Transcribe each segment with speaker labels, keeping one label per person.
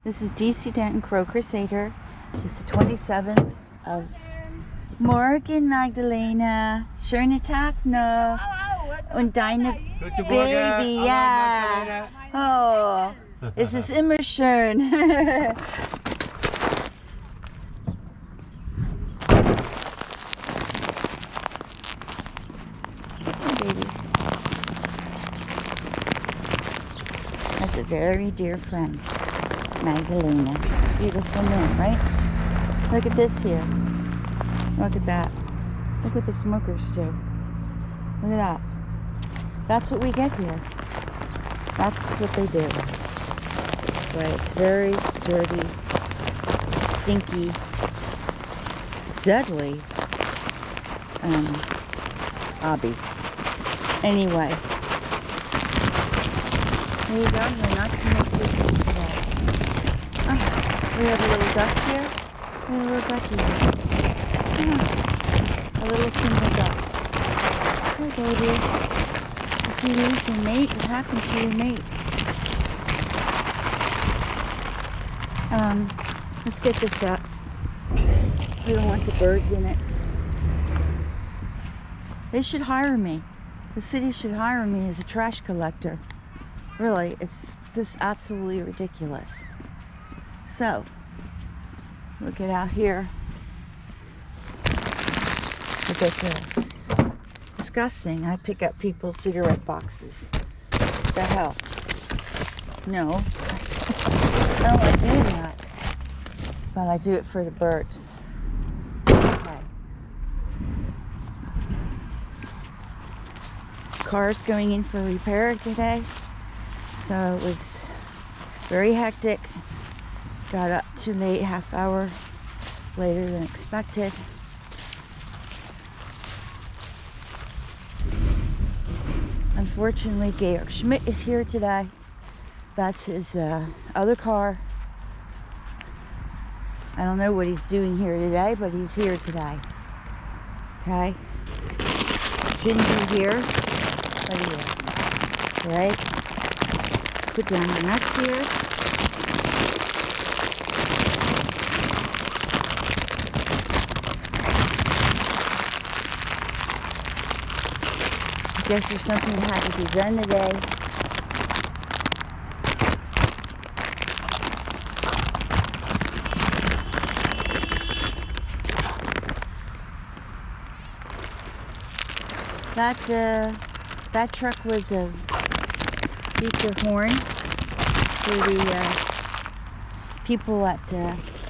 Speaker 1: This is DC Danton Crow Crusader. It's the 27th of Morgen, Magdalena. Schönen Tag noch. Und deine Baby, ja. Oh, es ist immer schön. Hey, babies. That's a very dear friend. Magdalena. Beautiful name, right? Look at this here. Look at that. Look what the smokers do. Look at that. That's what we get here. That's what they do. But it's very dirty, stinky, deadly hobby. Anyway. There you go. We're not to make pictures today. We have a little duck here. We have a little ducky here. A little single duck. Hey, baby. If you lose your mate, what happened to your mate? Let's get this up. We don't want the birds in it. They should hire me. The city should hire me as a trash collector. Really, it's just absolutely ridiculous. So, look at out here. Ridiculous. Disgusting. I pick up people's cigarette boxes. What the hell? No. I don't like doing that. But I do it for the birds. Okay. Car's going in for repair today. So it was very hectic. Got up too late, half hour later than expected. Unfortunately, Georg Schmidt is here today. That's his other car. I don't know what he's doing here today, but he's here today. Okay? Shouldn't be here, but he is. Right? Put down the nuts here. I guess there's something that had to be done today. That truck was a feature horn for the people at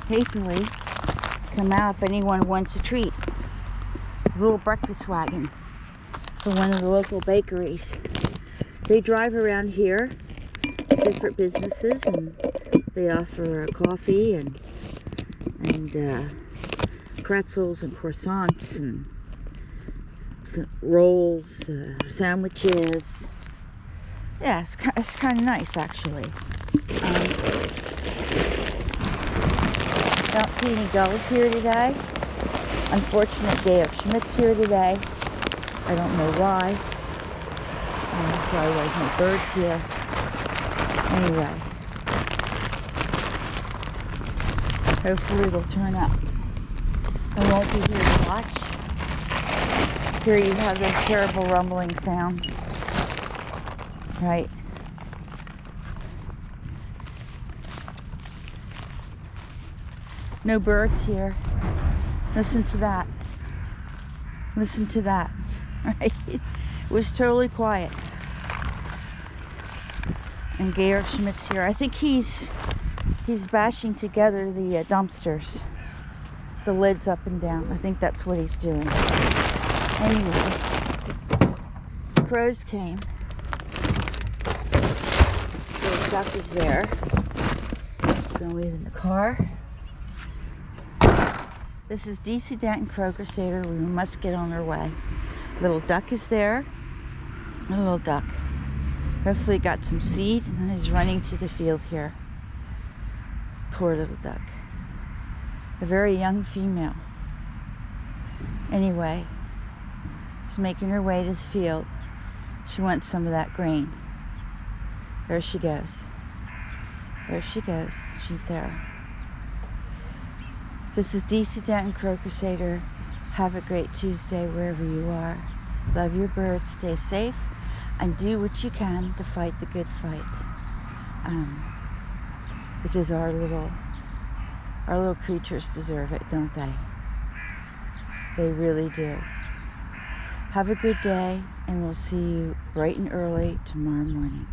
Speaker 1: Hayfully. Come out if anyone wants a treat. It's a little breakfast wagon for one of the local bakeries. They drive around here to different businesses and they offer coffee and pretzels and croissants and rolls, sandwiches. Yeah, it's kind of nice actually. Don't see any gulls here today. Unfortunate Georg Schmidt's here today. I don't know why. Probably like no birds here. Anyway. Hopefully they'll turn up. I won't be here to watch. Here you have those terrible rumbling sounds. Right? No birds here. Listen to that. Listen to that. Right? It was totally quiet. And Georg Schmidt's here. I think he's bashing together the dumpsters. The lids up and down. I think that's what he's doing. Anyway, the crows came. So the duck is there. I'm gonna leave in the car. This is DC Danton Crow Crusader. We must get on our way. Little duck is there. A little duck. Hopefully got some seed and is running to the field here. Poor little duck. A very young female. Anyway, she's making her way to the field. She wants some of that grain. There she goes. There she goes. She's there. This is DC Danton Crow Crusader. Have a great Tuesday wherever you are. Love your birds. Stay safe. And do what you can to fight the good fight. Because our little creatures deserve it, don't they? They really do. Have a good day, and we'll see you bright and early tomorrow morning.